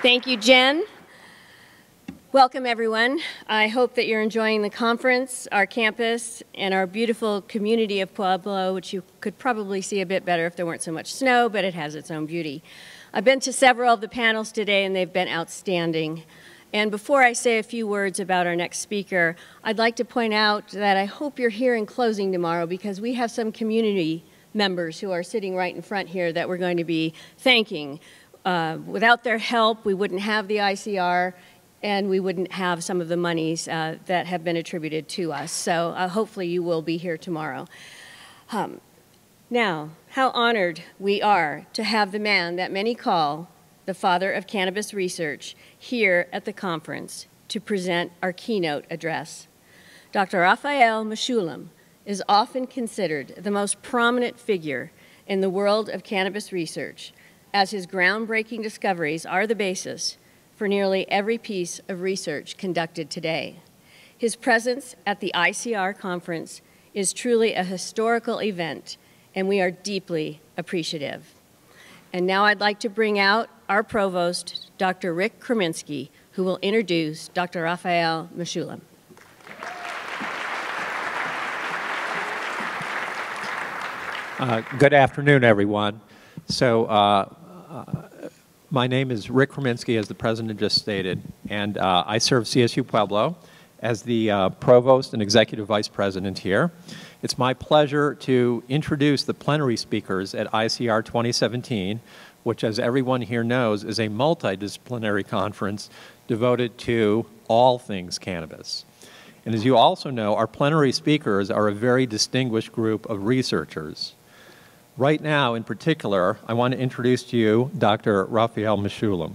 Thank you, Jen. Welcome, everyone. I hope that you're enjoying the conference, our campus, and our beautiful community of Pueblo, which you could probably see a bit better if there weren't so much snow, but it has its own beauty. I've been to several of the panels today, and they've been outstanding. And before I say a few words about our next speaker, I'd like to point out that I hope you're here in closing tomorrow, because we have some community members who are sitting right in front here that we're going to be thanking. Without their help, we wouldn't have the ICR, and we wouldn't have some of the monies that have been attributed to us. So hopefully you will be here tomorrow. Now, how honored we are to have the man that many call the father of cannabis research here at the conference to present our keynote address. Dr. Raphael Mechoulam is often considered the most prominent figure in the world of cannabis research, as his groundbreaking discoveries are the basis for nearly every piece of research conducted today. His presence at the ICR conference is truly a historical event, and we are deeply appreciative. And now I'd like to bring out our provost, Dr. Rick Kreminski, who will introduce Dr. Raphael Mechoulam. Good afternoon, everyone. So my name is Rick Kreminski, as the president just stated, and I serve csu-pueblo as the provost and executive vice president here. It's my pleasure to introduce the plenary speakers at ICR 2017, which, as everyone here knows, is a multidisciplinary conference devoted to all things cannabis. And as you also know, our plenary speakers are a very distinguished group of researchers. Right now, in particular, I want to introduce to you Dr. Raphael Mechoulam.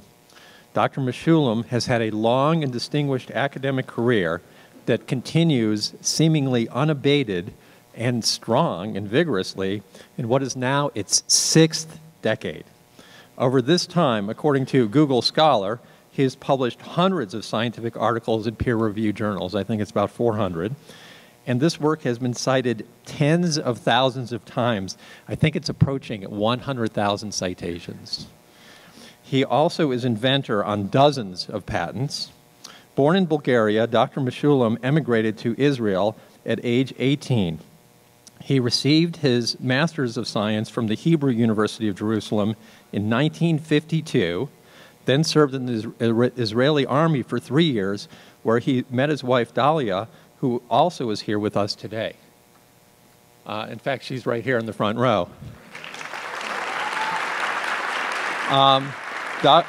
Dr. Mechoulam has had a long and distinguished academic career that continues seemingly unabated and strong and vigorously in what is now its 6th decade. Over this time, according to Google Scholar, he has published hundreds of scientific articles in peer-reviewed journals. I think it's about 400. And this work has been cited tens of thousands of times. I think it's approaching 100,000 citations. He also is inventor on dozens of patents. Born in Bulgaria, Dr. Mechoulam emigrated to Israel at age 18. He received his Master's of Science from the Hebrew University of Jerusalem in 1952, then served in the Israeli army for 3 years, where he met his wife, Dalia, who also is here with us today. In fact, she's right here in the front row. Dr.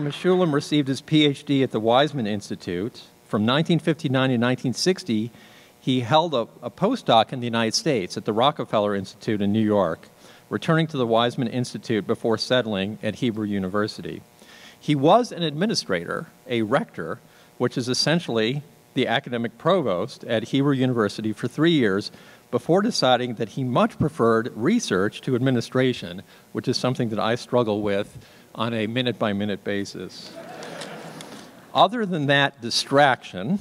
Mechoulam received his Ph.D. at the Weizmann Institute. From 1959 to 1960, he held a postdoc in the United States at the Rockefeller Institute in New York, returning to the Weizmann Institute before settling at Hebrew University. He was an administrator, a rector, which is essentially the academic provost at Hebrew University for 3 years before deciding that he much preferred research to administration, which is something that I struggle with on a minute-by-minute basis. Other than that distraction,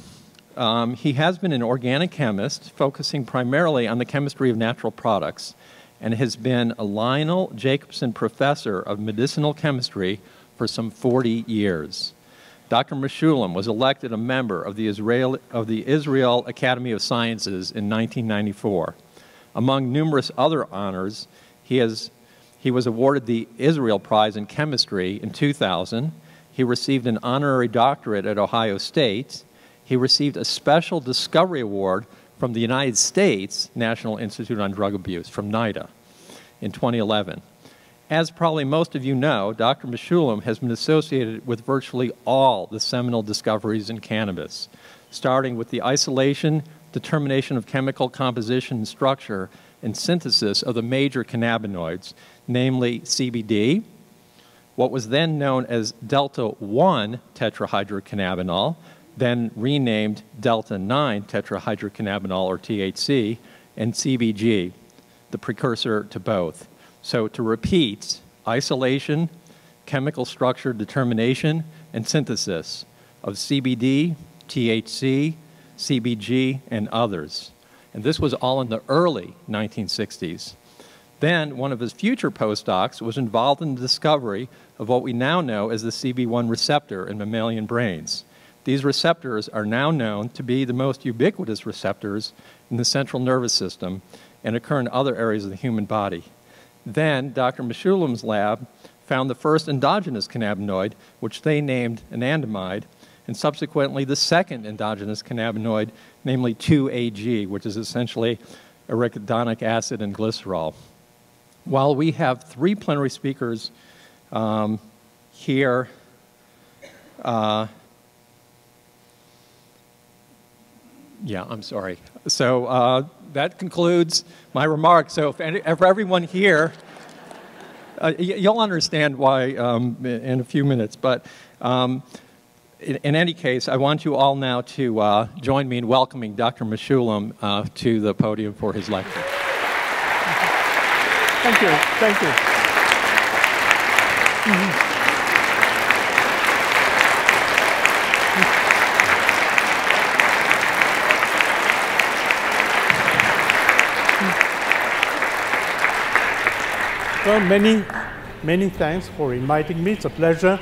he has been an organic chemist focusing primarily on the chemistry of natural products and has been a Lionel Jacobson Professor of Medicinal Chemistry for some 40 years. Dr. Mechoulam was elected a member of the Israel Academy of Sciences in 1994. Among numerous other honors, he was awarded the Israel Prize in Chemistry in 2000. He received an honorary doctorate at Ohio State. He received a special discovery award from the United States National Institute on Drug Abuse, from NIDA, in 2011. As probably most of you know, Dr. Mechoulam has been associated with virtually all the seminal discoveries in cannabis, starting with the isolation, determination of chemical composition and structure, and synthesis of the major cannabinoids, namely CBD, what was then known as delta-1 tetrahydrocannabinol, then renamed delta-9 tetrahydrocannabinol, or THC, and CBG, the precursor to both. So to repeat, isolation, chemical structure determination, and synthesis of CBD, THC, CBG, and others. And this was all in the early 1960s. Then, one of his future postdocs was involved in the discovery of what we now know as the Cb1 receptor in mammalian brains. These receptors are now known to be the most ubiquitous receptors in the central nervous system and occur in other areas of the human body. Then, Dr. Mechoulam's lab found the first endogenous cannabinoid, which they named anandamide, and subsequently the second endogenous cannabinoid, namely 2-AG, which is essentially arachidonic acid and glycerol. While we have 3 plenary speakers here, yeah, I'm sorry. So that concludes my remarks. So if everyone here, you'll understand why in a few minutes. But in any case, I want you all now to join me in welcoming Dr. Mechoulam to the podium for his lecture. Thank you. Thank you. Well, many thanks for inviting me. It's a pleasure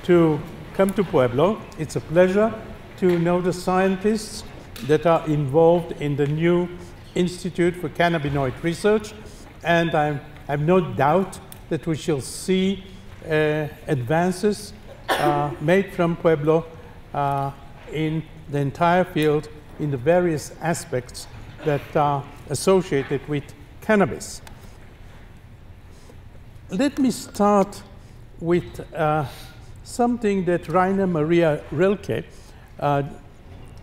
to come to Pueblo. It's a pleasure to know the scientists that are involved in the new Institute for Cannabinoid Research, and I have no doubt that we shall see advances made from Pueblo in the entire field in the various aspects that are associated with cannabis. Let me start with something that Rainer Maria Rilke,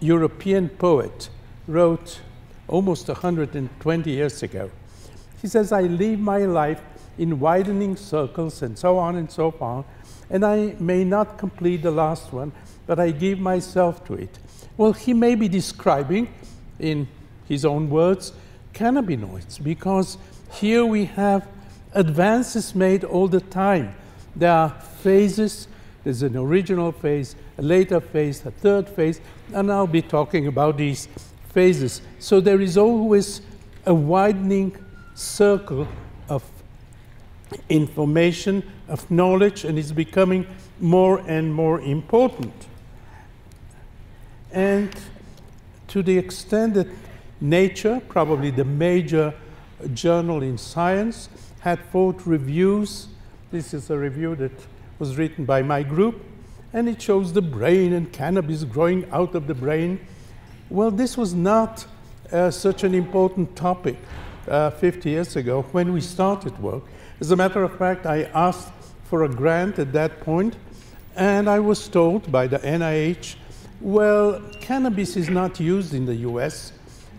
European poet, wrote almost 120 years ago. He says, "I live my life in widening circles," and so on and so on, "and I may not complete the last one, but I give myself to it." Well, he may be describing, in his own words, cannabinoids, because here we have advances made all the time. There are phases. There's an original phase, a later phase, a third phase, and I'll be talking about these phases. So there is always a widening circle of information, of knowledge, and it's becoming more and more important. And to the extent that Nature, probably the major journal in science, had 4 reviews. This is a review that was written by my group, and it shows the brain and cannabis growing out of the brain. Well, this was not such an important topic 50 years ago when we started work. As a matter of fact, I asked for a grant at that point, and I was told by the NIH, well, cannabis is not used in the US.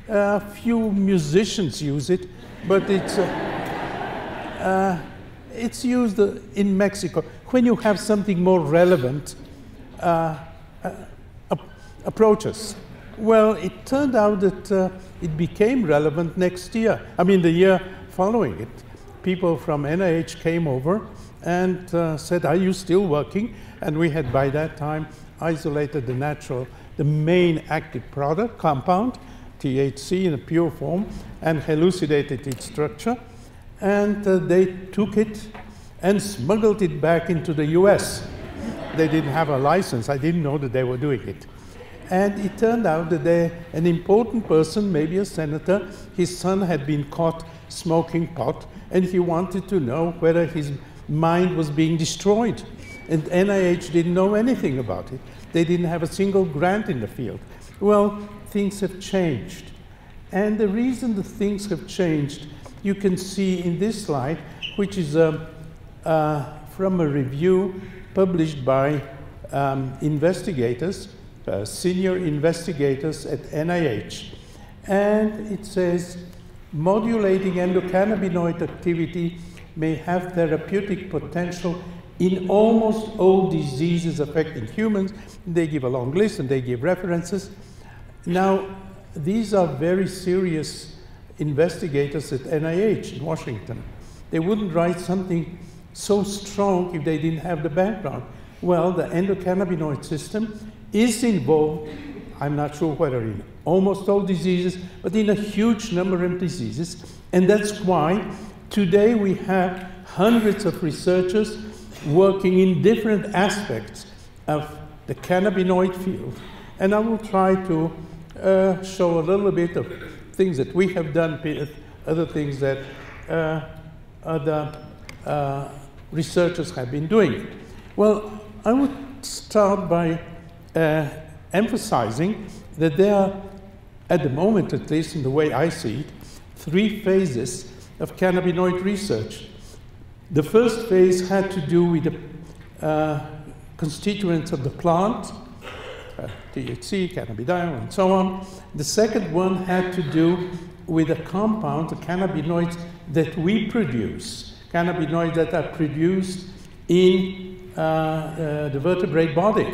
A few musicians use it, but it's used in Mexico. When you have something more relevant, approaches. Well, it turned out that it became relevant next year. I mean, the year following it. People from NIH came over and said, "Are you still working?" And we had, by that time, isolated the main active product, compound, THC in a pure form, and elucidated its structure. And they took it and smuggled it back into the US. They didn't have a license. I didn't know that they were doing it. And it turned out that an important person, maybe a senator, his son had been caught smoking pot, and he wanted to know whether his mind was being destroyed. And NIH didn't know anything about it. They didn't have a single grant in the field. Well, things have changed. And the reason that things have changed, you can see in this slide, which is from a review published by investigators, senior investigators at NIH. And it says, modulating endocannabinoid activity may have therapeutic potential in almost all diseases affecting humans. They give a long list and they give references. Now, these are very serious investigators at NIH in Washington. They wouldn't write something so strong if they didn't have the background. Well, the endocannabinoid system is involved, I'm not sure whether in almost all diseases, but in a huge number of diseases. And that's why Today we have hundreds of researchers working in different aspects of the cannabinoid field. And I will try to show a little bit of things that we have done, other things that other researchers have been doing. Well, I would start by emphasizing that there are, at the moment at least in the way I see it, 3 phases of cannabinoid research. The first phase had to do with the constituents of the plant, THC, cannabidiol, and so on. The second one had to do with the compounds, the cannabinoids that we produce, cannabinoids that are produced in the vertebrate body,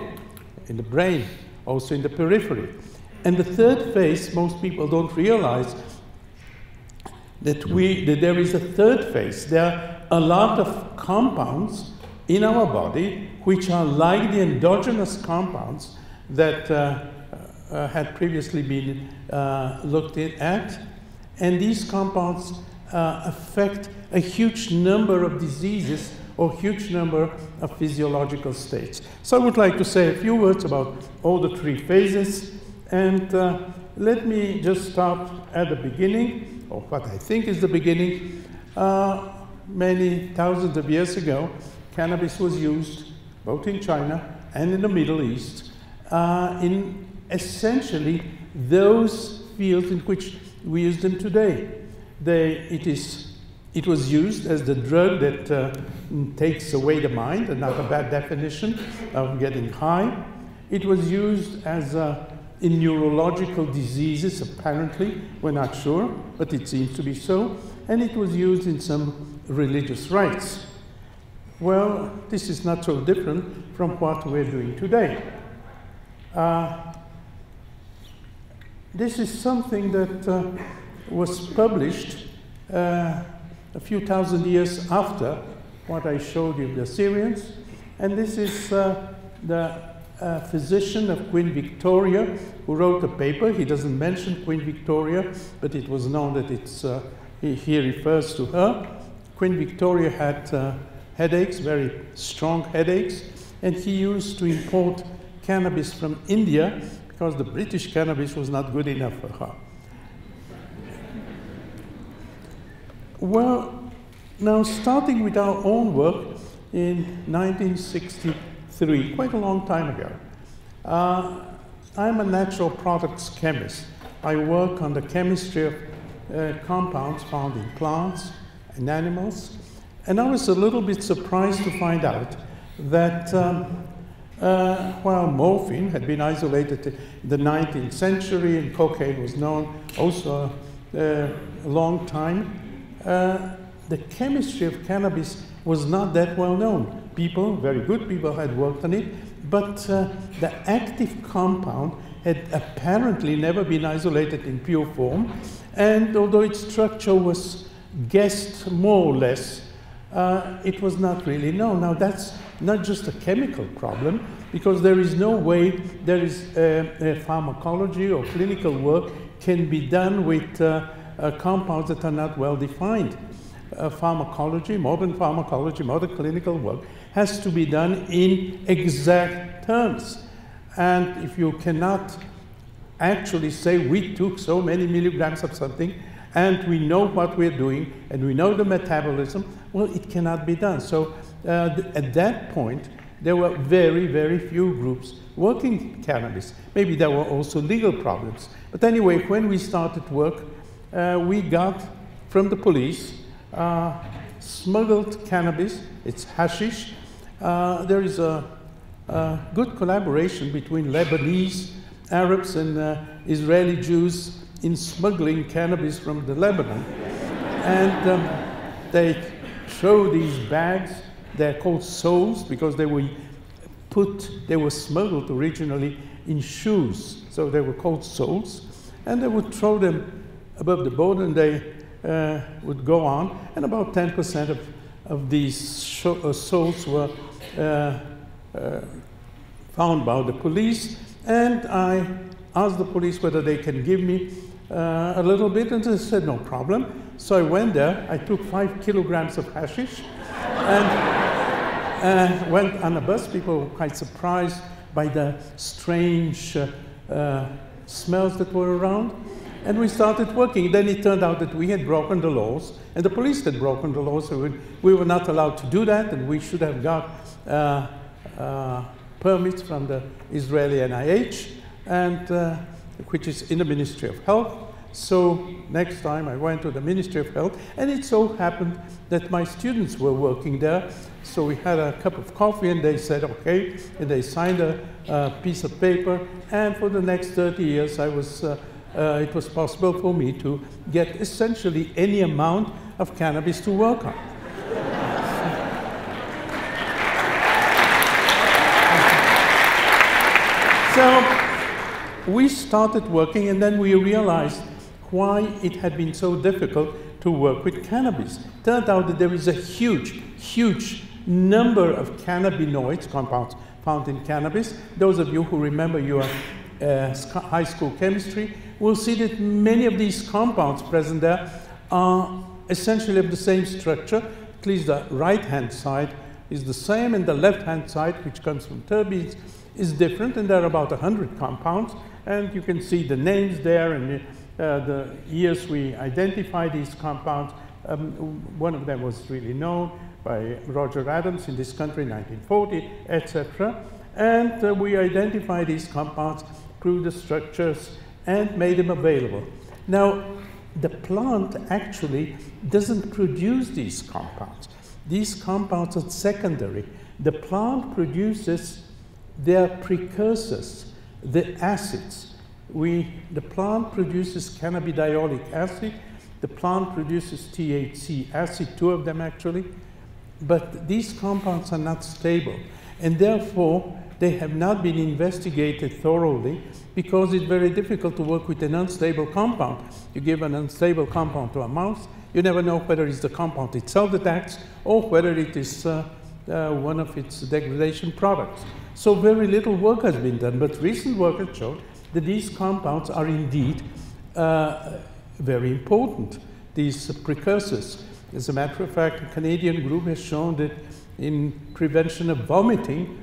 in the brain, also in the periphery. And the third phase, most people don't realize that there is a third phase. There are a lot of compounds in our body which are like the endogenous compounds that had previously been looked at. And these compounds affect a huge number of diseases or huge number of physiological states. So I would like to say a few words about all the 3 phases. And let me just start at the beginning, or what I think is the beginning. Many thousands of years ago, cannabis was used both in China and in the Middle East in essentially those fields in which we use them today. It was used as the drug that takes away the mind, another bad definition of getting high. It was used as in neurological diseases, apparently. We're not sure, but it seems to be so. And it was used in some religious rites. Well, this is not so different from what we're doing today. This is something that was published a few thousand years after what I showed you, the Assyrians. And this is the physician of Queen Victoria who wrote a paper. He doesn't mention Queen Victoria, but it was known that he refers to her. Queen Victoria had headaches, very strong headaches, and he used to import cannabis from India because the British cannabis was not good enough for her. Well, now starting with our own work in 1963, quite a long time ago, I'm a natural products chemist. I work on the chemistry of compounds found in plants and animals. And I was a little bit surprised to find out that while morphine had been isolated in the 19th century and cocaine was known also a long time, the chemistry of cannabis was not that well known. People, very good people, had worked on it, but the active compound had apparently never been isolated in pure form, and although its structure was guessed more or less, it was not really known. Now that's not just a chemical problem, because there is no way there is pharmacology or clinical work can be done with compounds that are not well defined. Pharmacology, modern clinical work has to be done in exact terms. And if you cannot actually say we took so many milligrams of something and we know what we're doing and we know the metabolism, well, it cannot be done. So at that point, there were very, very few groups working cannabis. Maybe there were also legal problems. But anyway, when we started work, we got from the police smuggled cannabis. It's hashish. There is a good collaboration between Lebanese Arabs and Israeli Jews in smuggling cannabis from the Lebanon. And they show these bags. They're called soles because they were smuggled originally in shoes. So they were called soles. And they would throw them above the boat and they would go on. And about 10% of these soles were found by the police. And I asked the police whether they can give me a little bit, and they said no problem. So I went there, I took 5 kilograms of hashish, and went on a bus. People were quite surprised by the strange smells that were around. And we started working. Then it turned out that we had broken the laws, and the police had broken the laws, so we were not allowed to do that, and we should have got permits from the Israeli NIH, and which is in the Ministry of Health. So next time I went to the Ministry of Health, and it so happened that my students were working there. So we had a cup of coffee, and they said, okay, and they signed a piece of paper, and for the next 30 years I was, it was possible for me to get essentially any amount of cannabis to work on. So we started working, and then we realized why it had been so difficult to work with cannabis. Turned out that there is a huge, huge number of cannabinoids, compounds found in cannabis. Those of you who remember your high school chemistry will see that many of these compounds present there are essentially of the same structure. At least the right-hand side is the same, and the left-hand side, which comes from terpenes, is different, and there are about 100 compounds, and you can see the names there and the years we identified these compounds. One of them was really known by Roger Adams in this country in 1940, etc. And we identified these compounds through the structures and made them available. Now, the plant actually doesn't produce these compounds. These compounds are secondary. The plant produces their precursors, the acids. The plant produces cannabidiolic acid. The plant produces THC acid, 2 of them actually. But these compounds are not stable, and therefore they have not been investigated thoroughly, because it's very difficult to work with an unstable compound. You give an unstable compound to a mouse, you never know whether it's the compound itself that acts or whether it is one of its degradation products. So very little work has been done, but recent work has shown that these compounds are indeed very important, these precursors. As a matter of fact, a Canadian group has shown that in prevention of vomiting,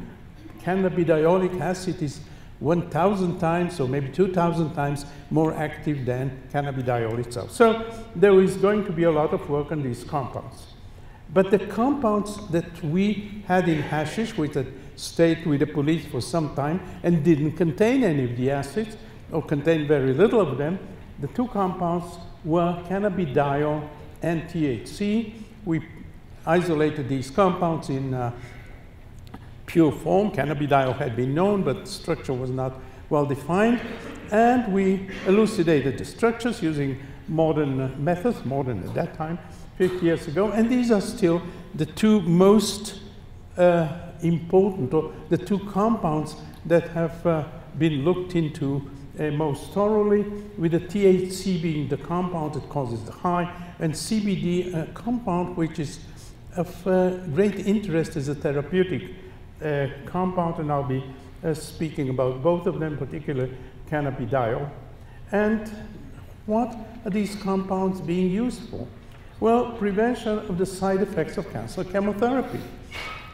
cannabidiolic acid is 1,000 times or maybe 2,000 times more active than cannabidiol itself. So there is going to be a lot of work on these compounds. But the compounds that we had in hashish, which had stayed with the police for some time and didn't contain any of the acids, or contained very little of them, the 2 compounds were cannabidiol and THC. We isolated these compounds in pure form. Cannabidiol had been known, but the structure was not well defined. And we elucidated the structures using modern methods, modern at that time, 50 years ago. And these are still the 2 most important, or the 2 compounds that have been looked into most thoroughly, with the THC being the compound that causes the high, and CBD, a compound which is of great interest as a therapeutic compound, and I'll be speaking about both of them, particularly cannabidiol. And what are these compounds being used for? Well, prevention of the side effects of cancer chemotherapy.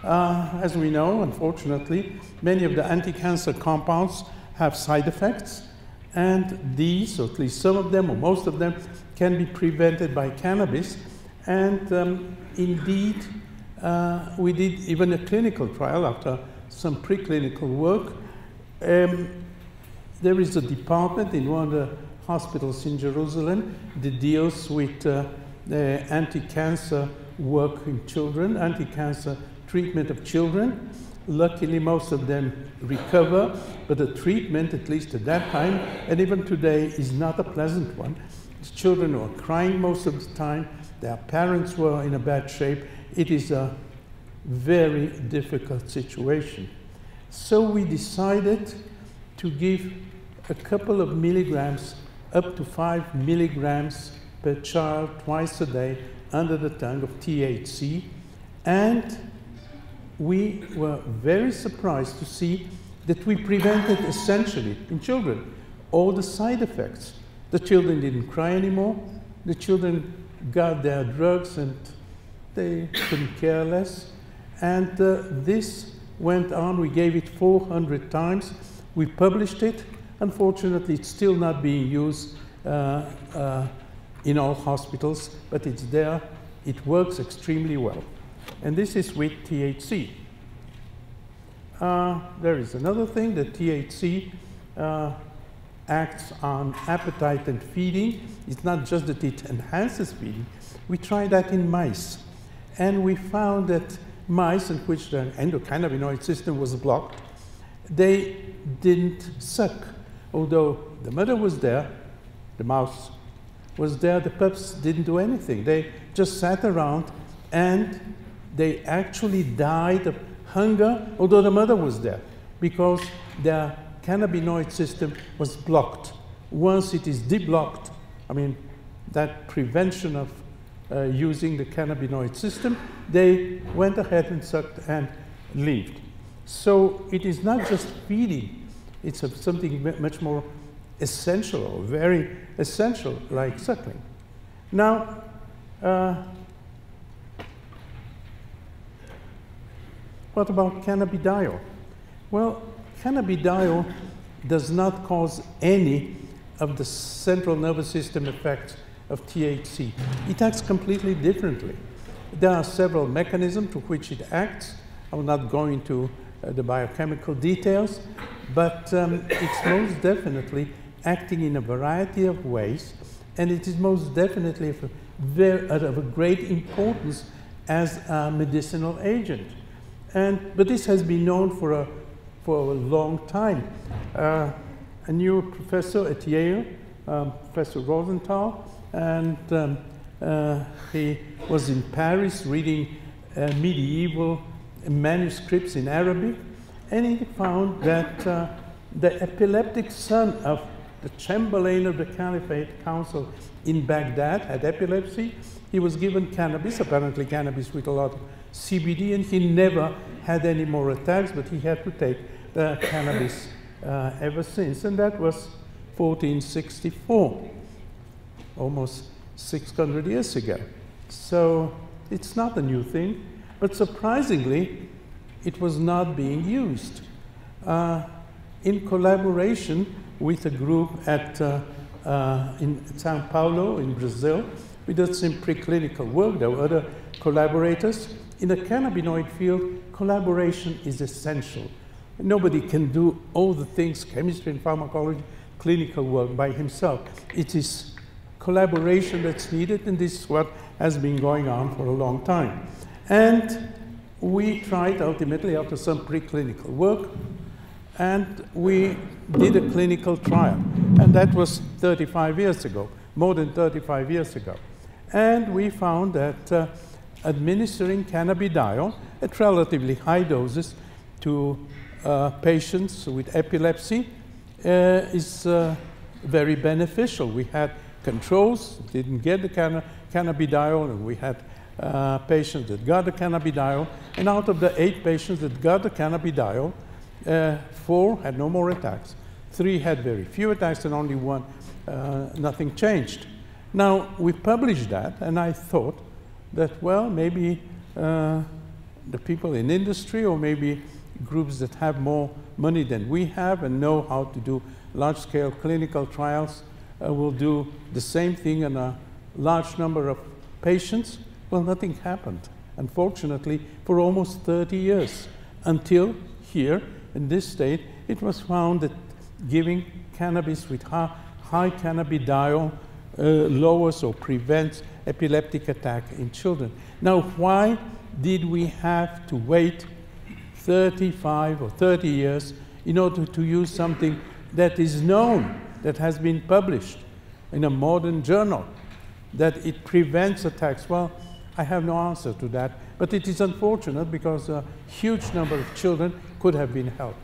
As we know, unfortunately, many of the anti-cancer compounds have side effects, and these, or at least some of them, or most of them, can be prevented by cannabis. And indeed, we did even a clinical trial after some preclinical work. There is a department in one of the hospitals in Jerusalem that deals with anti-cancer work in children, anti-cancer treatment of children. Luckily, most of them recover, but the treatment, at least at that time, and even today, is not a pleasant one. These children are crying most of the time. Their parents were in a bad shape. It is a very difficult situation. So we decided to give a couple of milligrams, up to 5 milligrams per child twice a day under the tongue of THC, and we were very surprised to see that we prevented essentially in children all the side effects. The children didn't cry anymore. The children got their drugs and they couldn't care less. And this went on. We gave it 400 times. We published it. Unfortunately, it's still not being used in all hospitals, but it's there. It works extremely well. And this is with THC. There is another thing, that THC acts on appetite and feeding. It's not just that it enhances feeding. We tried that in mice. And we found that mice in which the endocannabinoid system was blocked, they didn't suck. Although the mother was there, the mouse was there, the pups didn't do anything. They just sat around and they actually died of hunger, although the mother was there, because their cannabinoid system was blocked. Once it is deblocked, I mean, that prevention of using the cannabinoid system, they went ahead and sucked and lived. So it is not just feeding, it's something much more essential, or very essential, like suckling. Now, what about cannabidiol? Well, cannabidiol does not cause any of the central nervous system effects of THC. It acts completely differently. There are several mechanisms to which it acts. I will not go into the biochemical details, but it's most definitely acting in a variety of ways, and it is most definitely of a great importance as a medicinal agent. But this has been known for a long time. A new professor at Yale, Professor Rosenthal, and he was in Paris reading medieval manuscripts in Arabic, and he found that the epileptic son of the Chamberlain of the Caliphate Council in Baghdad had epilepsy. He was given cannabis, apparently cannabis with a lot of CBD, and he never had any more attacks, but he had to take the cannabis ever since. And that was 1464, almost 600 years ago. So it's not a new thing, but surprisingly, it was not being used. In collaboration with a group in Sao Paulo in Brazil, we did some preclinical work. There were other collaborators. In the cannabinoid field, collaboration is essential. Nobody can do all the things, chemistry and pharmacology, clinical work by himself. It is collaboration that's needed, and this is what has been going on for a long time. And we tried ultimately, after some preclinical work, and we did a clinical trial. And that was 35 years ago, more than 35 years ago. And we found that administering cannabidiol at relatively high doses to patients with epilepsy is very beneficial. We had controls, didn't get the cannabidiol, and we had patients that got the cannabidiol. And out of the 8 patients that got the cannabidiol, 4 had no more attacks. 3 had very few attacks, and only 1, nothing changed. Now, we published that, and I thought that, well, maybe the people in industry, or maybe groups that have more money than we have and know how to do large-scale clinical trials will do the same thing in a large number of patients. Well, nothing happened, unfortunately, for almost 30 years, until here in this state, it was found that giving cannabis with high cannabidiol lowers or prevents epileptic attack in children. Now, why did we have to wait 35 or 30 years in order to use something that is known, that has been published in a modern journal, that it prevents attacks? Well, I have no answer to that, but it is unfortunate because a huge number of children could have been helped.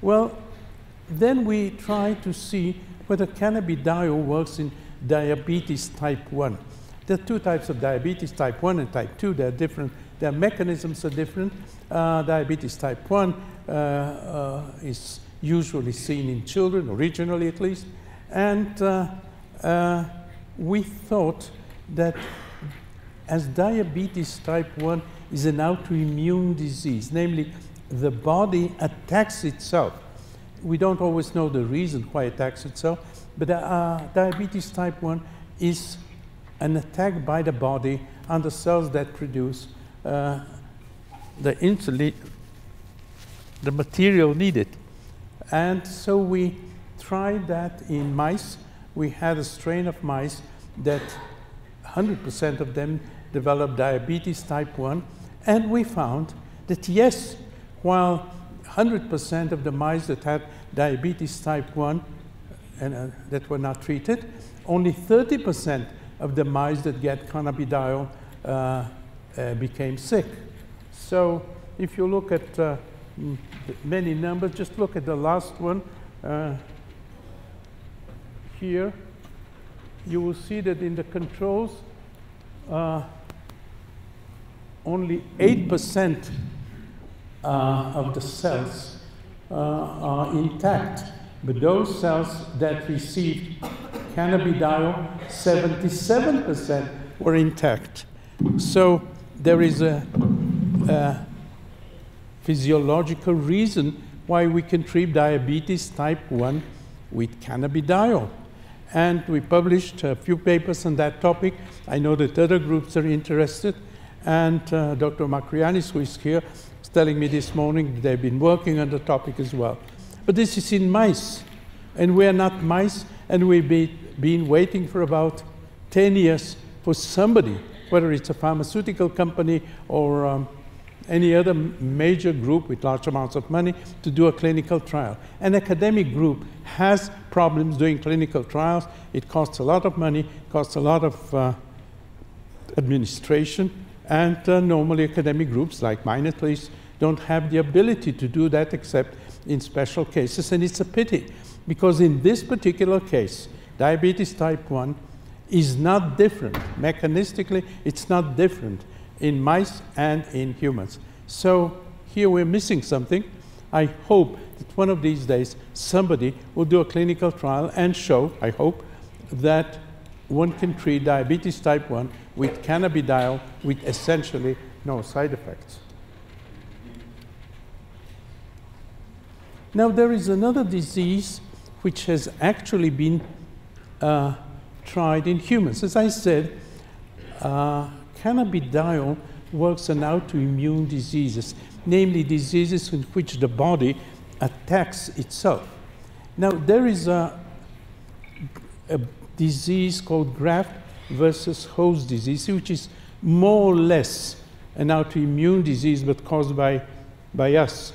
Well, then we try to see whether cannabidiol works in diabetes type 1. There are 2 types of diabetes, type 1 and type 2. They're different. Their mechanisms are different. Diabetes type 1 is usually seen in children, originally at least. And we thought that as diabetes type 1 is an autoimmune disease, namely the body attacks itself. We don't always know the reason why it attacks itself, but diabetes type 1 is an attack by the body on the cells that produce the insulin, the material needed. And so we tried that in mice. We had a strain of mice that 100% of them developed diabetes type 1, and we found that yes, while 100% of the mice that had diabetes type 1 and that were not treated, only 30% of the mice that get cannabidiol became sick. So if you look at many numbers, just look at the last one here. You will see that in the controls, only 8% of the cells are intact, but those cells that received cannabidiol, 77% were intact. So there is a physiological reason why we can treat diabetes type 1 with cannabidiol. And we published a few papers on that topic. I know that other groups are interested. And Dr. Makrianis, who is here, is telling me this morning that they've been working on the topic as well. But this is in mice. And we're not mice, and we've been waiting for about 10 years for somebody, whether it's a pharmaceutical company or any other major group with large amounts of money, to do a clinical trial. An academic group has problems doing clinical trials. It costs a lot of money, costs a lot of administration, and normally academic groups, like mine at least, don't have the ability to do that except in special cases, and it's a pity, because in this particular case, diabetes type 1 is not different. Mechanistically, it's not different in mice and in humans. So here we're missing something. I hope that one of these days somebody will do a clinical trial and show, I hope, that one can treat diabetes type 1 with cannabidiol with essentially no side effects. Now there is another disease which has actually been tried in humans. As I said, cannabidiol works on autoimmune diseases, namely diseases in which the body attacks itself. Now, there is a disease called Graft-versus-Host Disease, which is more or less an autoimmune disease, but caused by us.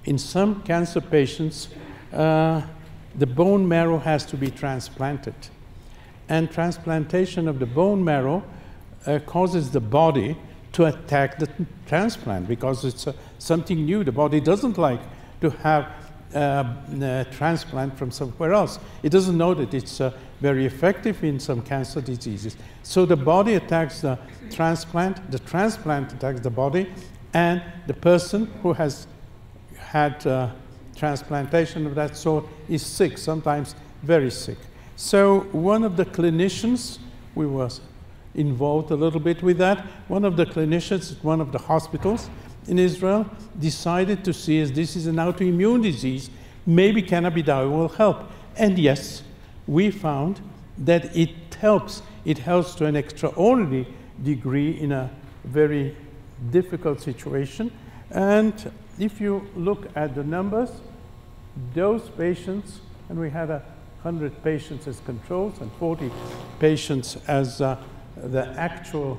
In some cancer patients, the bone marrow has to be transplanted. And transplantation of the bone marrow causes the body to attack the transplant because it's something new. The body doesn't like to have a transplant from somewhere else. It doesn't know that it's very effective in some cancer diseases. So the body attacks the transplant attacks the body, and the person who has had transplantation of that sort is sick, sometimes very sick. So one of the clinicians, we were involved a little bit with that, one of the clinicians at one of the hospitals in Israel decided to see, as this is an autoimmune disease, maybe cannabidiol will help. And yes, we found that it helps. It helps to an extraordinary degree in a very difficult situation. And if you look at the numbers, those patients, and we had 100 patients as controls and 40 patients as the actual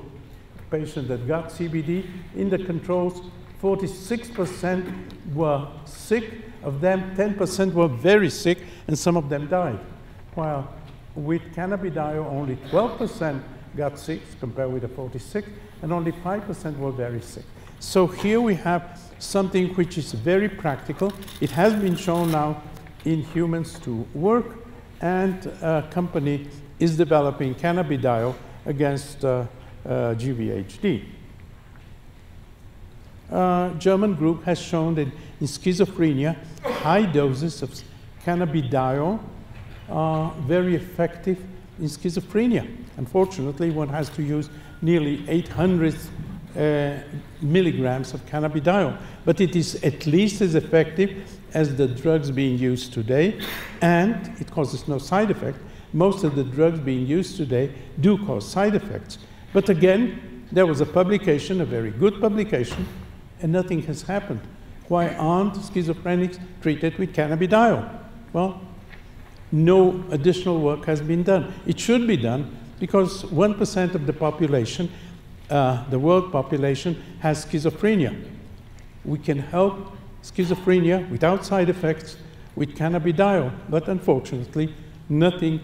patient that got CBD. In the controls, 46% were sick. Of them, 10% were very sick, and some of them died. While with cannabidiol, only 12% got sick, compared with the 46, and only 5% were very sick. So here we have something which is very practical. It has been shown now in humans to work, and a company is developing cannabidiol against GVHD. A German group has shown that in schizophrenia, high doses of cannabidiol are very effective in schizophrenia. Unfortunately, one has to use nearly 800 milligrams of cannabidiol, but it is at least as effective as the drugs being used today, and it causes no side effect. Most of the drugs being used today do cause side effects. But again, there was a publication, a very good publication, and nothing has happened. Why aren't schizophrenics treated with cannabidiol? Well, no additional work has been done. It should be done because 1% of the population, the world population, has schizophrenia. We can help schizophrenia without side effects with cannabidiol, but unfortunately, nothing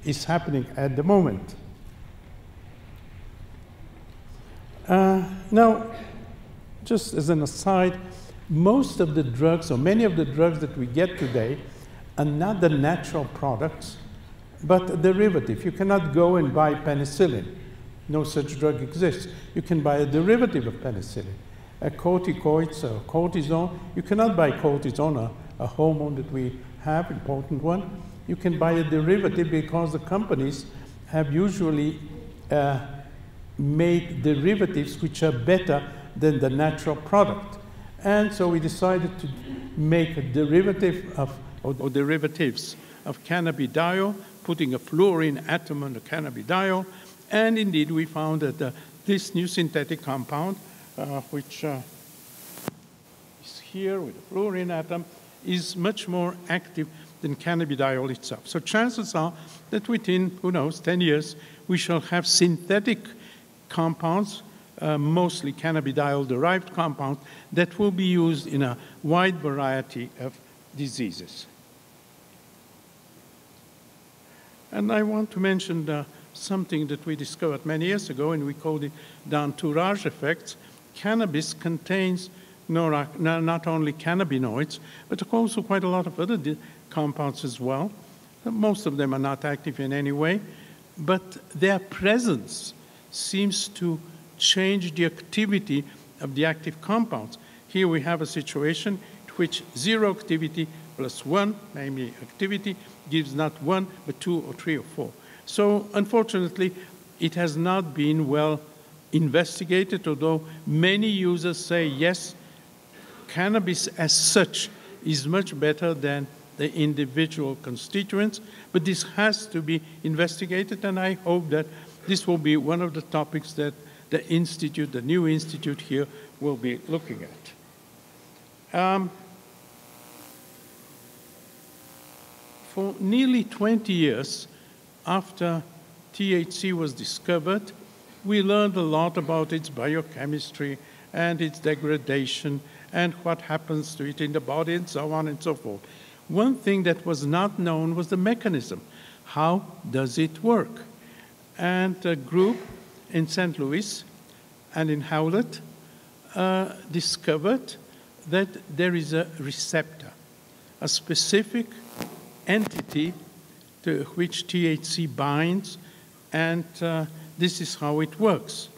is happening at the moment. Now, just as an aside, most of the drugs, or many of the drugs that we get today, are not the natural products, but a derivative. You cannot go and buy penicillin. No such drug exists. You can buy a derivative of penicillin. Corticoids or cortisone. You cannot buy cortisone, a hormone that we have, important one. You can buy a derivative because the companies have usually made derivatives which are better than the natural product. And so we decided to make a derivative of, or derivatives of cannabidiol, putting a fluorine atom on the cannabidiol. And indeed, we found that this new synthetic compound, which is here with a fluorine atom, is much more active than cannabidiol itself. So chances are that within, who knows, 10 years, we shall have synthetic compounds, mostly cannabidiol-derived compounds, that will be used in a wide variety of diseases. And I want to mention something that we discovered many years ago, and we called it the entourage effects. Cannabis contains not only cannabinoids, but also quite a lot of other compounds as well. Most of them are not active in any way, but their presence seems to change the activity of the active compounds. Here we have a situation in which 0 activity plus 1, namely activity, gives not 1, but 2 or 3 or 4. So unfortunately, it has not been well investigated, although many users say, yes, cannabis as such is much better than the individual constituents, but this has to be investigated, and I hope that this will be one of the topics that the institute, the new institute here, will be looking at. For nearly 20 years after THC was discovered, we learned a lot about its biochemistry and its degradation and what happens to it in the body and so on and so forth. One thing that was not known was the mechanism. How does it work? And a group in St. Louis and in Howlett discovered that there is a receptor, a specific entity to which THC binds, and this is how it works.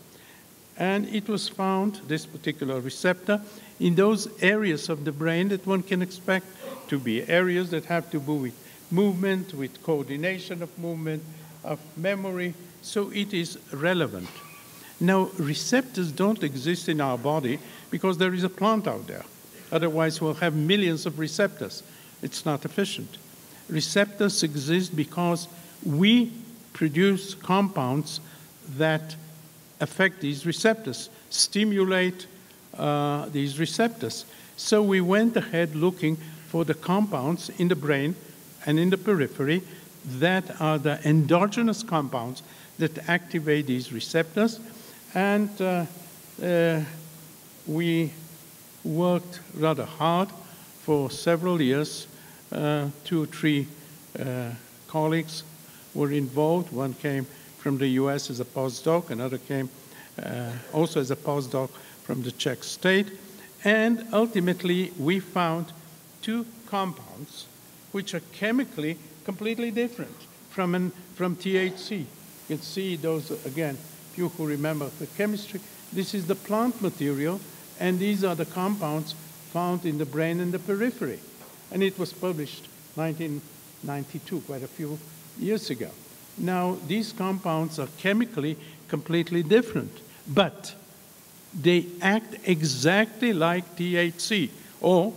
And it was found, this particular receptor, in those areas of the brain that one can expect to be areas that have to do with movement, with coordination of movement, of memory, so it is relevant. Now, receptors don't exist in our body because there is a plant out there. Otherwise, we'll have millions of receptors. It's not efficient. Receptors exist because we produce compounds that affect these receptors, stimulate these receptors. So we went ahead looking for the compounds in the brain and in the periphery that are the endogenous compounds that activate these receptors. And we worked rather hard for several years. 2 or 3 colleagues were involved. One came from the US as a postdoc, another came also as a postdoc from the Czech state. And ultimately, we found 2 compounds which are chemically completely different from THC. You can see those, again, you who remember the chemistry. This is the plant material, and these are the compounds found in the brain and the periphery. And it was published 1992, quite a few years ago. Now, these compounds are chemically completely different, but they act exactly like THC, or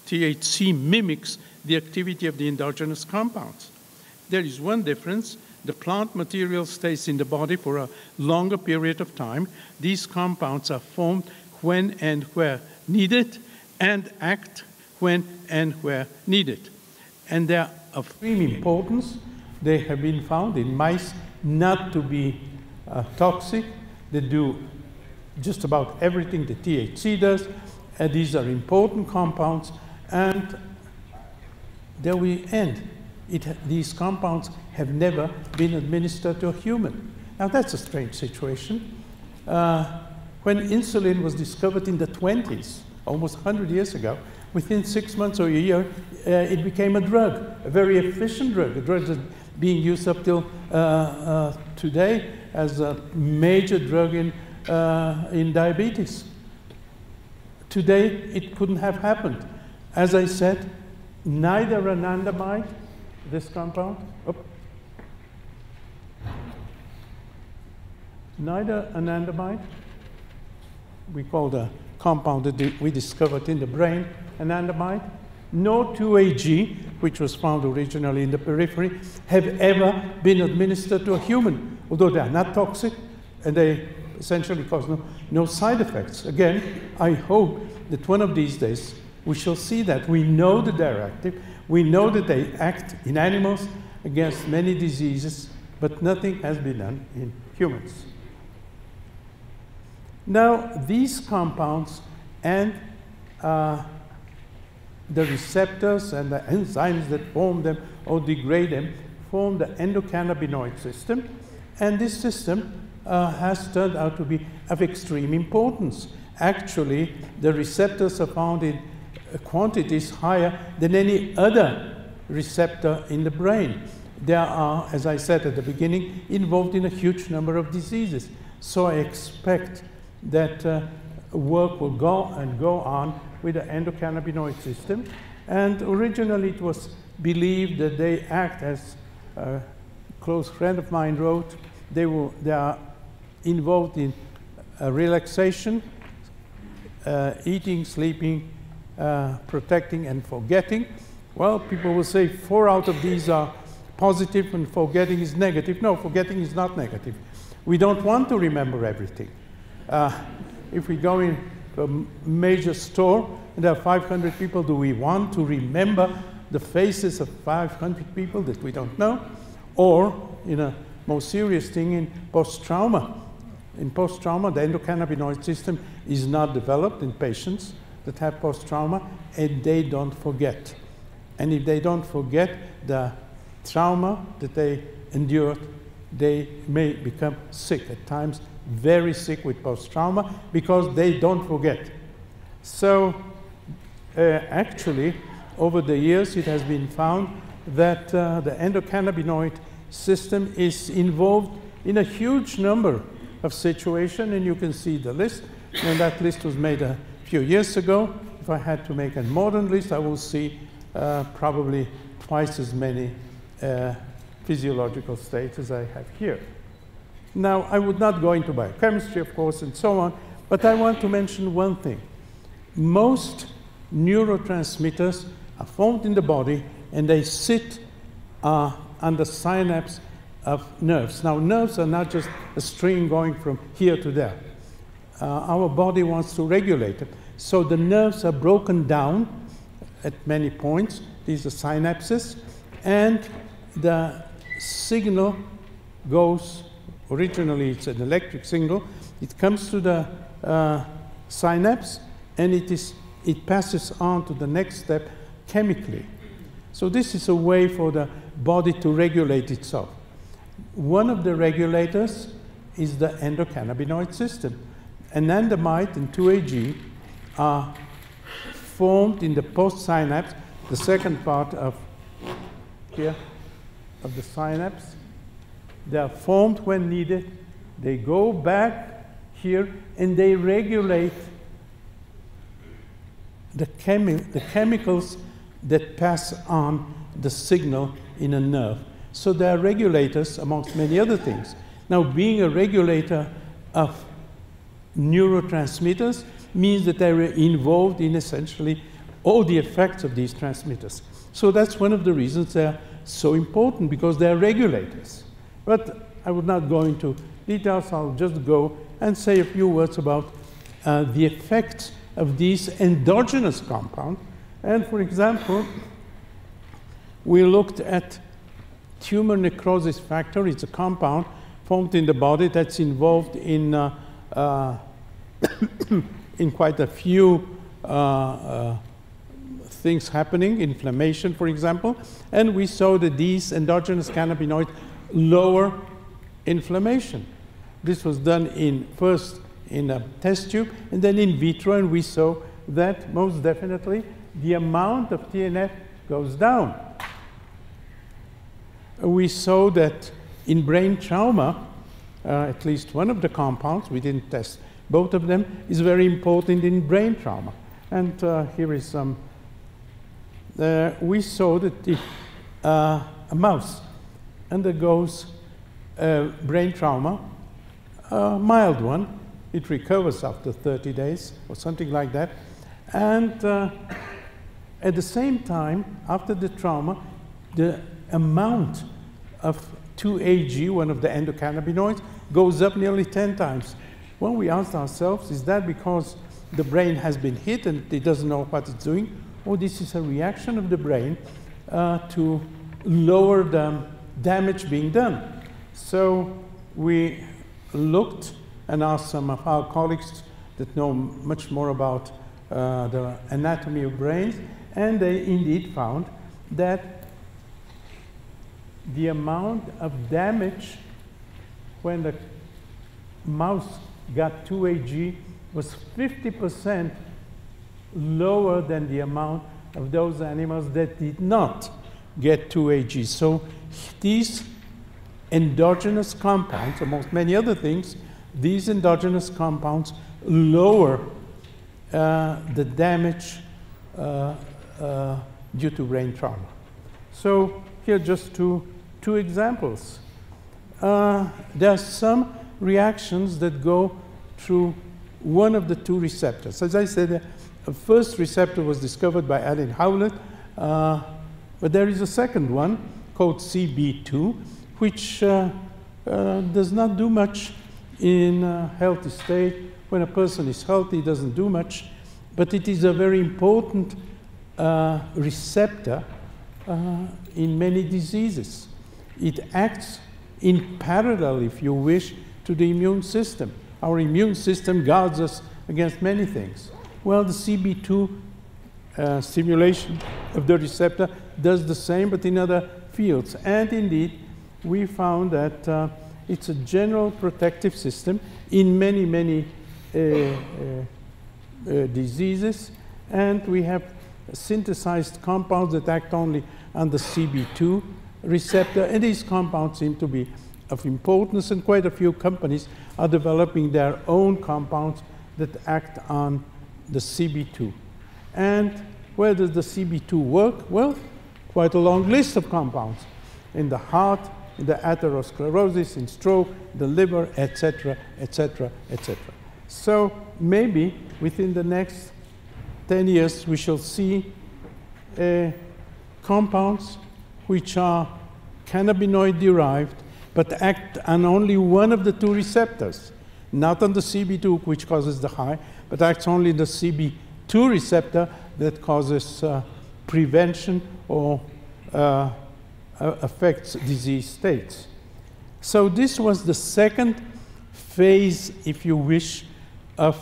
THC mimics the activity of the endogenous compounds. There is one difference. The plant material stays in the body for a longer period of time. These compounds are formed when and where needed and act when and where needed. And they are of extreme importance. They have been found in mice not to be toxic. They do just about everything that THC does. And these are important compounds. And there we end. These compounds have never been administered to a human. Now, that's a strange situation. When insulin was discovered in the 20s, almost 100 years ago, within 6 months or a year, it became a drug, a very efficient drug, a drug that's being used up till today as a major drug in diabetes. Today, it couldn't have happened. As I said, neither anandamide, this compound, neither anandamide, we call the compound that we discovered in the brain, anandamide, nor 2-AG, which was found originally in the periphery, have ever been administered to a human, although they are not toxic and they essentially cause no side effects. Again, I hope that one of these days we shall see that. We know that they're active. We know that they act in animals against many diseases, but nothing has been done in humans. Now, these compounds and the receptors and the enzymes that form them or degrade them form the endocannabinoid system, and this system has turned out to be of extreme importance. Actually, the receptors are found in quantities higher than any other receptor in the brain. They are, as I said at the beginning, involved in a huge number of diseases. So I expect that work will go on with the endocannabinoid system. And originally it was believed that they act, as a close friend of mine wrote, they are involved in relaxation, eating, sleeping, protecting, and forgetting. Well, people will say 4 out of these are positive and forgetting is negative. No, forgetting is not negative. We don't want to remember everything. If we go into a major store and there are 500 people, do we want to remember the faces of 500 people that we don't know? Or, in a more serious thing, in post-trauma. In post-trauma, the endocannabinoid system is not developed in patients that have post-trauma, and they don't forget. And if they don't forget the trauma that they endured, they may become sick, at times very sick with post-trauma, because they don't forget. So actually, over the years, it has been found that the endocannabinoid system is involved in a huge number of situations, and you can see the list. And that list was made a few years ago. If I had to make a modern list, I will see probably twice as many physiological states as I have here. Now, I would not go into biochemistry, of course, and so on, but I want to mention one thing. Most neurotransmitters are formed in the body, and they sit on the synapse of nerves. Now, nerves are not just a string going from here to there. Our body wants to regulate it. So the nerves are broken down at many points. These are synapses. And the signal goes, originally it's an electric signal. It comes to the synapse, and it passes on to the next step chemically. So this is a way for the body to regulate itself. One of the regulators is the endocannabinoid system. Anandamide and 2-AG are formed in the postsynapse, the second part of here, of the synapse. They are formed when needed. They go back here, and they regulate the chemicals that pass on the signal in a nerve. So they are regulators amongst many other things. Now, being a regulator of neurotransmitters means that they are involved in essentially all the effects of these transmitters. So that's one of the reasons they're so important, because they're regulators. But I would not go into details. I'll just go and say a few words about the effects of these endogenous compounds. And for example, we looked at tumor necrosis factor. It's a compound formed in the body that's involved in in quite a few things happening, inflammation, for example. And we saw that these endogenous cannabinoids lower inflammation. This was done first in a test tube and then in vitro, and we saw that most definitely the amount of TNF goes down. We saw that in brain trauma, at least one of the compounds, we didn't test both of them, is very important in brain trauma. And here is some, we saw that if a mouse undergoes brain trauma, a mild one, it recovers after 30 days or something like that. And at the same time, after the trauma, the amount of 2-AG, one of the endocannabinoids, goes up nearly 10 times. When we asked ourselves, is that because the brain has been hit and it doesn't know what it's doing? Or this is a reaction of the brain to lower the damage being done. So we looked and asked some of our colleagues that know much more about the anatomy of brains, and they indeed found that the amount of damage when the mouse got 2-AG was 50% lower than the amount of those animals that did not get 2-AG. So these endogenous compounds, amongst many other things, these endogenous compounds lower the damage due to brain trauma. So here are just two examples. There are some reactions that go through one of the two receptors. As I said, the first receptor was discovered by Alan Howlett, but there is a second one called Cb2, which does not do much in a healthy state. When a person is healthy, it doesn't do much, but it is a very important receptor in many diseases. It acts in parallel, if you wish, to the immune system. Our immune system guards us against many things. Well, the Cb2 stimulation of the receptor does the same, but in other fields. And indeed, we found that it's a general protective system in many, many diseases. And we have synthesized compounds that act only on the Cb2 receptor. And these compounds seem to be of importance, and quite a few companies are developing their own compounds that act on the Cb2. And where does the Cb2 work? Well, quite a long list of compounds. In the heart, in the atherosclerosis, in stroke, the liver, etc., etc., etc. So maybe within the next 10 years, we shall see compounds which are cannabinoid derived, but act on only one of the two receptors, not on the Cb2, which causes the high, but acts only the Cb2 receptor that causes prevention or affects disease states. So this was the second phase, if you wish, of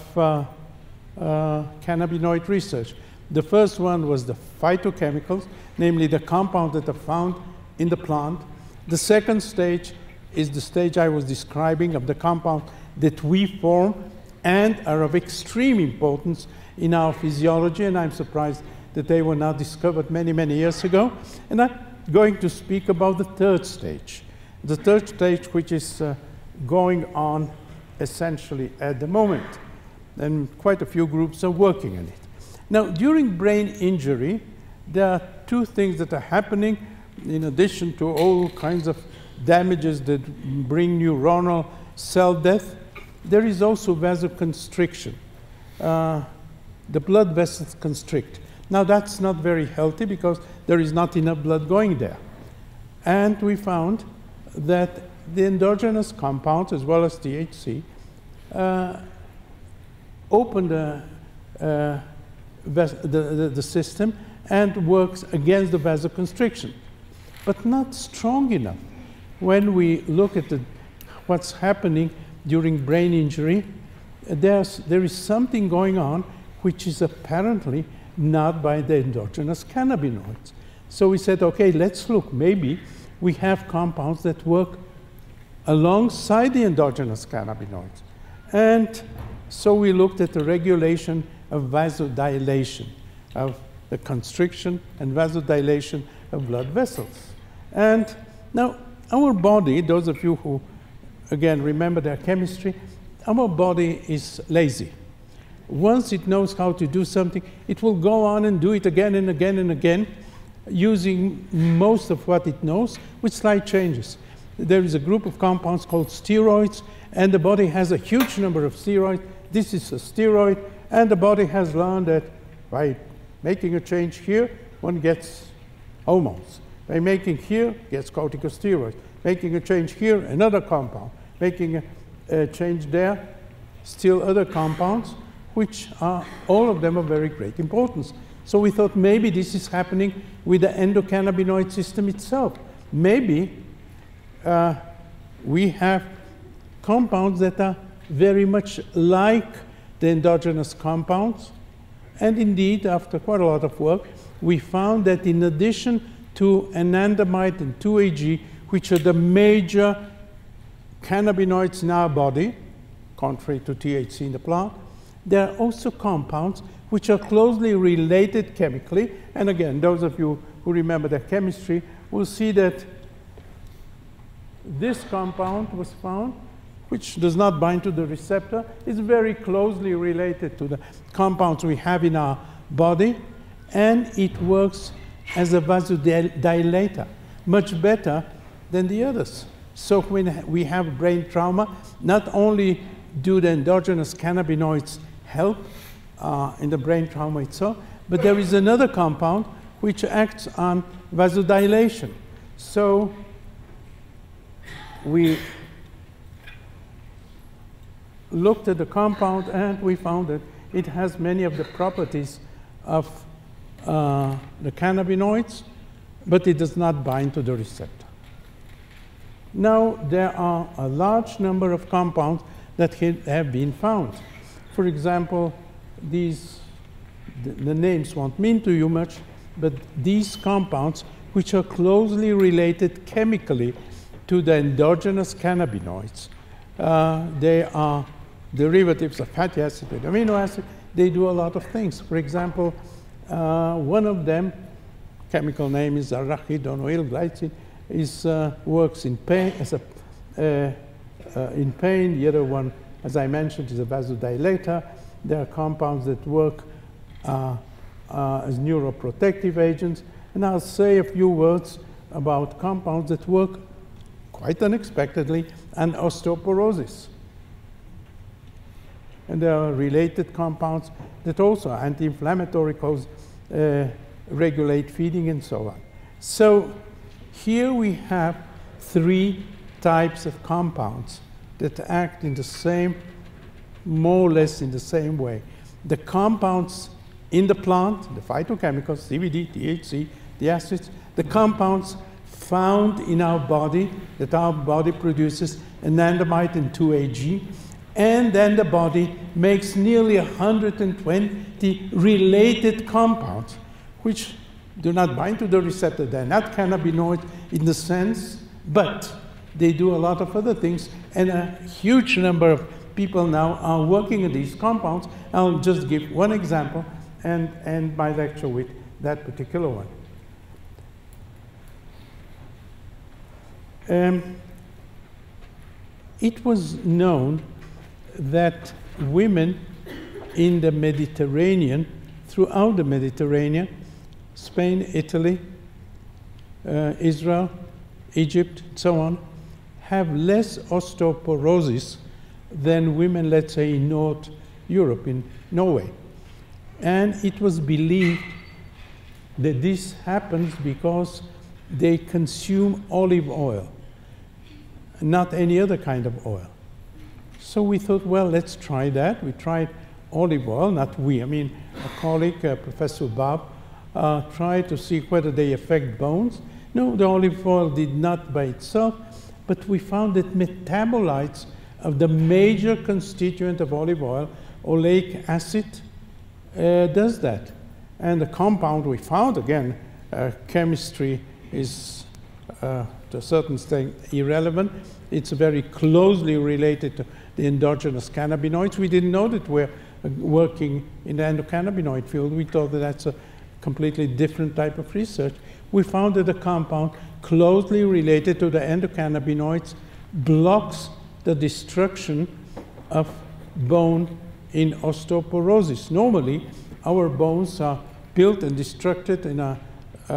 cannabinoid research. The first one was the phytochemicals, namely the compounds that are found in the plant. The second stage is the stage I was describing of the compounds that we form and are of extreme importance in our physiology, and I'm surprised that they were not discovered many, many years ago. And I'm going to speak about the third stage. The third stage, which is going on essentially at the moment. And quite a few groups are working on it. Now, during brain injury, there are two things that are happening. in addition to all kinds of damages that bring neuronal cell death, there is also vasoconstriction. The blood vessels constrict. Now, that's not very healthy because there is not enough blood going there. And we found that the endogenous compounds, as well as THC, open the system and works against the vasoconstriction, but not strong enough. When we look at what's happening during brain injury, there is something going on which is apparently not by the endogenous cannabinoids. So we said, okay, let's look. Maybe we have compounds that work alongside the endogenous cannabinoids. And so we looked at the regulation of vasodilation, of the constriction and vasodilation of blood vessels. And now, our body, those of you who, again, remember their chemistry, our body is lazy. Once it knows how to do something, it will go on and do it again and again and again, using most of what it knows with slight changes. There is a group of compounds called steroids, and the body has a huge number of steroids. This is a steroid, and the body has learned that by making a change here, one gets hormones. By making here, gets corticosteroids. Making a change here, another compound. Making a change there, still other compounds, which are, all of them are very great importance. So we thought maybe this is happening with the endocannabinoid system itself. Maybe we have compounds that are very much like the endogenous compounds. And indeed, after quite a lot of work, we found that in addition to anandamide and 2-AG, which are the major cannabinoids in our body, contrary to THC in the plant, there are also compounds which are closely related chemically. And again, those of you who remember the chemistry will see that this compound was found, which does not bind to the receptor, is very closely related to the compounds we have in our body, and it works as a vasodilator, much better than the others. So when we have brain trauma, not only do the endogenous cannabinoids help in the brain trauma itself, but there is another compound which acts on vasodilation. So we looked at the compound and we found that it has many of the properties of the cannabinoids, but it does not bind to the receptor. Now, there are a large number of compounds that have been found. For example, the names won't mean to you much, but these compounds, which are closely related chemically to the endogenous cannabinoids, they are derivatives of fatty acid and amino acid. They do a lot of things. For example, one of them, chemical name is arachidonyl glycine, works in pain in pain. The other one, as I mentioned, is a vasodilator. There are compounds that work as neuroprotective agents. And I'll say a few words about compounds that work quite unexpectedly on osteoporosis. And there are related compounds that also are anti-inflammatory, regulate feeding, and so on. So here we have three types of compounds that act in the same, more or less in the same way. The compounds in the plant, the phytochemicals, CBD, THC, the acids, the compounds found in our body, that our body produces anandamide and 2-AG, and then the body makes nearly 120 related compounds, which do not bind to the receptor. They're not cannabinoid in the sense, but they do a lot of other things, and a huge number of people now are working on these compounds. I'll just give one example and end my lecture with that particular one. It was known that women in the Mediterranean, throughout the Mediterranean, Spain, Italy, Israel, Egypt, and so on, have less osteoporosis than women, let's say, in North Europe, in Norway. And it was believed that this happens because they consume olive oil, not any other kind of oil. So we thought, well, let's try that. We tried olive oil, not we, I mean, a colleague, Professor Bob, tried to see whether they affect bones. No, the olive oil did not by itself, but we found that metabolites of the major constituent of olive oil, oleic acid, does that. And the compound we found, again, chemistry is to a certain extent irrelevant. It's very closely related to the endogenous cannabinoids. We didn't know that we're working in the endocannabinoid field. We thought that that's a completely different type of research. We found that the compound closely related to the endocannabinoids blocks the destruction of bone in osteoporosis. Normally, our bones are built and destructed in a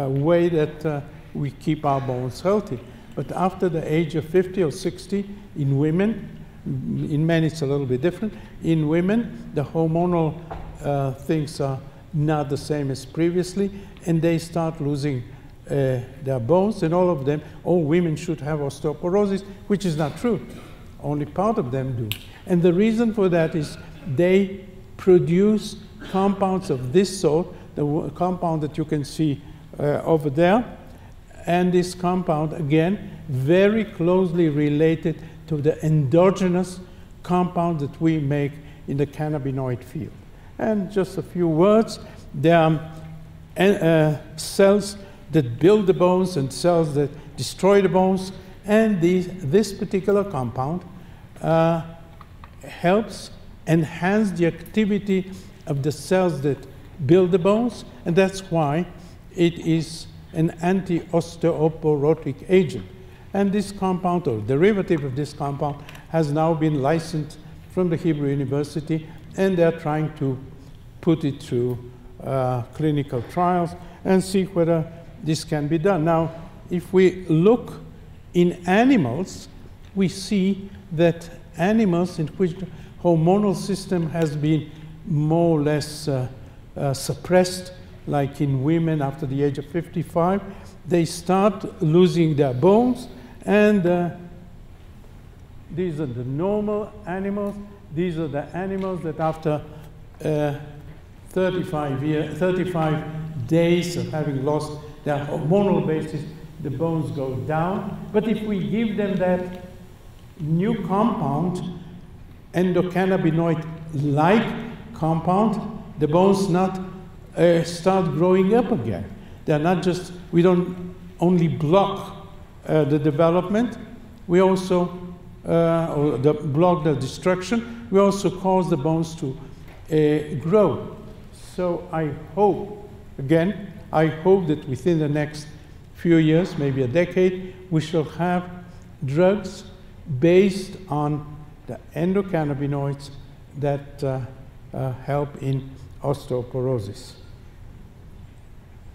way that we keep our bones healthy. But after the age of 50 or 60, in women, in men it's a little bit different, in women, the hormonal things are not the same as previously, and they start losing their bones, and all of them, all women should have osteoporosis, which is not true. Only part of them do. And the reason for that is they produce compounds of this sort, the compound that you can see over there, and this compound, again, very closely related to the endogenous compound that we make in the cannabinoid field. And just a few words, there are cells that build the bones and cells that destroy the bones, and this particular compound helps enhance the activity of the cells that build the bones, and that's why it is an anti-osteoporotic agent. And this compound, or derivative of this compound, has now been licensed from the Hebrew University, and they're trying to put it through clinical trials and see whether this can be done. Now, if we look in animals, we see that animals in which the hormonal system has been more or less suppressed, like in women after the age of 55, they start losing their bones, and these are the normal animals. These are the animals that after 35 days of having lost their hormonal basis, the bones go down. But if we give them that new compound, endocannabinoid-like compound, the bones not start growing up again. They're not just, we don't only block the development, we also block the destruction, we also cause the bones to grow. So I hope, again, I hope that within the next few years, maybe a decade, we shall have drugs based on the endocannabinoids that help in osteoporosis.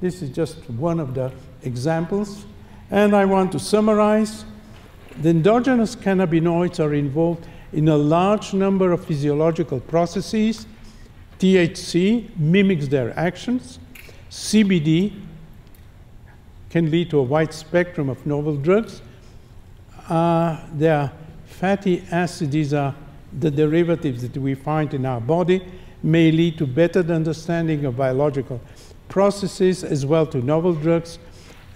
This is just one of the examples, and I want to summarize. The endogenous cannabinoids are involved in a large number of physiological processes. THC mimics their actions. CBD can lead to a wide spectrum of novel drugs. Their fatty acids, these are the derivatives that we find in our body, may lead to better understanding of biological processes as well to novel drugs,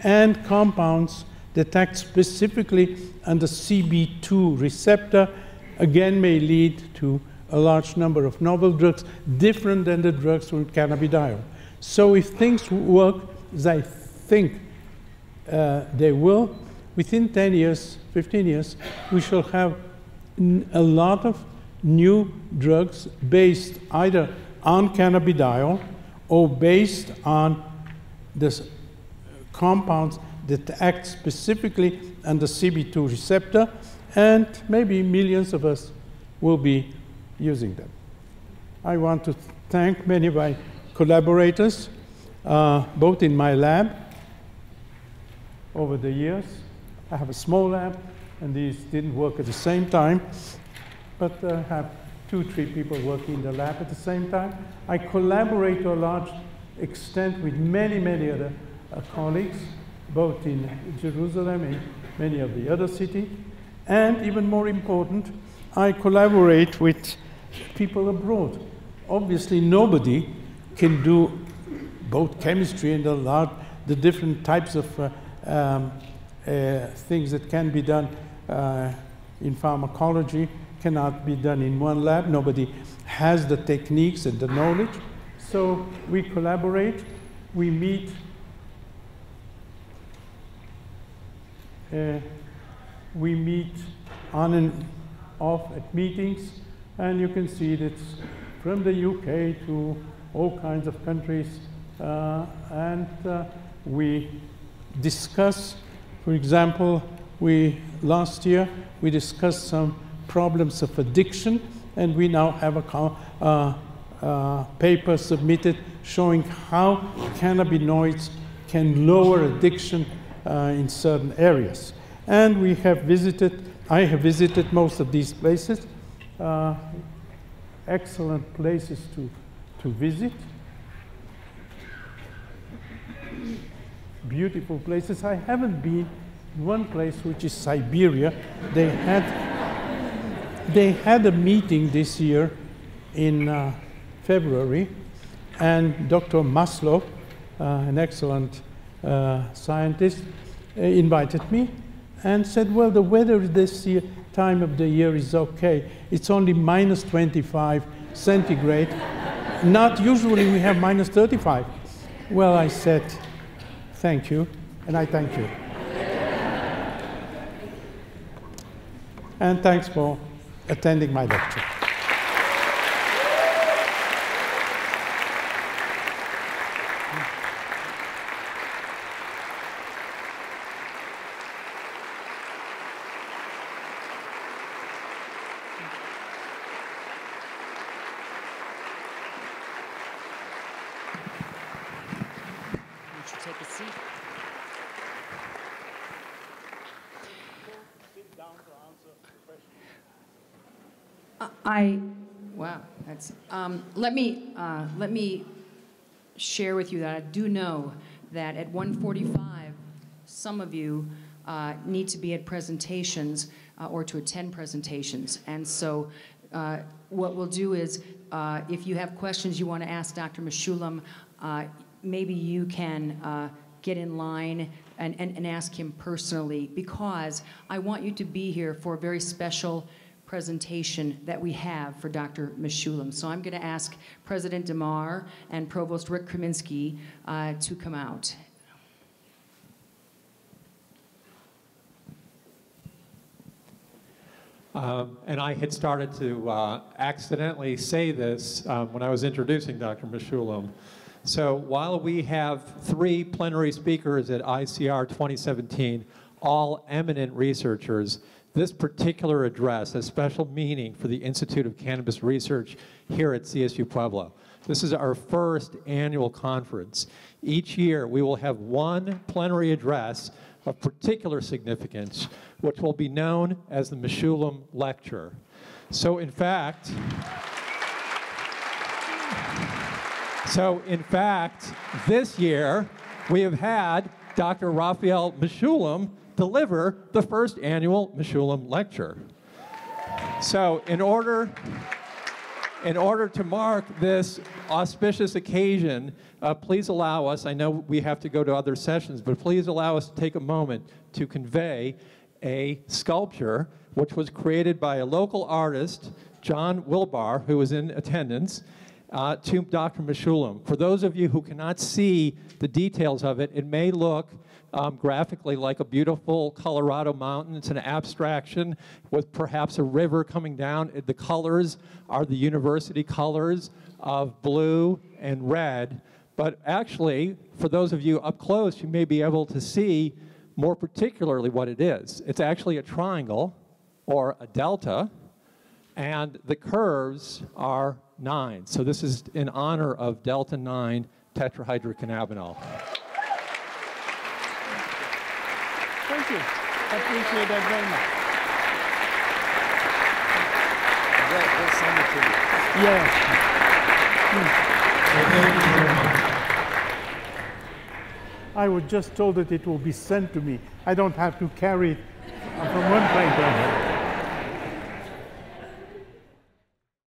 and compounds that act specifically on the Cb1 receptor, again may lead to a large number of novel drugs, different than the drugs with cannabidiol. So if things work as I think they will, within 10 years, 15 years, we shall have a lot of new drugs based either on cannabidiol or based on the compounds that act specifically on the Cb1 receptor, and maybe millions of us will be using them. I want to thank many of my collaborators, both in my lab over the years. I have a small lab, and these didn't work at the same time, but I have 2-3 people working in the lab at the same time. I collaborate to a large extent with many, many other colleagues, both in Jerusalem and many of the other cities. And even more important, I collaborate with people abroad. Obviously, nobody can do both chemistry and the different types of things that can be done in pharmacology cannot be done in one lab. Nobody has the techniques and the knowledge. So we collaborate, we meet, on and off at meetings, and you can see that from the UK to all kinds of countries, and we discuss, for example, last year we discussed some problems of addiction, and we now have a paper submitted showing how cannabinoids can lower addiction in certain areas. And I have visited most of these places, excellent places to visit, beautiful places. I haven't been in one place, which is Siberia. They had a meeting this year in February, and Dr. Maslow, an excellent scientist, invited me and said, well, the weather this time of the year is okay. It's only minus 25 centigrade. Not usually we have minus 35. Well, I said, thank you, and I thank you. And thanks for attending my lecture. Wow, that's, let me share with you that I do know that at 1:45, some of you need to be at presentations or to attend presentations. And so what we'll do is, if you have questions you want to ask Dr. Mechoulam, maybe you can get in line and ask him personally, because I want you to be here for a very special presentation that we have for Dr. Mechoulam. So I'm going to ask President DeMar and Provost Rick Kraminski to come out. And I had started to accidentally say this when I was introducing Dr. Mechoulam. So while we have 3 plenary speakers at ICR 2017, all eminent researchers, this particular address has special meaning for the Institute of Cannabis Research here at csu-pueblo. This is our first annual conference. Each year we will have one plenary address of particular significance, which will be known as the Mechoulam Lecture. So in fact, this year we have had Dr. Raphael Mechoulam deliver the first annual Mechoulam Lecture. So in order to mark this auspicious occasion, please allow us, I know we have to go to other sessions, but please allow us to take a moment to convey a sculpture which was created by a local artist, John Wilbar, who was in attendance, to Dr. Mechoulam. For those of you who cannot see the details of it, it may look graphically like a beautiful Colorado mountain. It's an abstraction with perhaps a river coming down. The colors are the university colors of blue and red. But actually, for those of you up close, you may be able to see more particularly what it is. It's actually a triangle or a delta, and the curves are 9. So this is in honor of delta 9 tetrahydrocannabinol. Thank you. I appreciate that very much. We'll send it to you. Yes. I was just told that it will be sent to me. I don't have to carry it from one place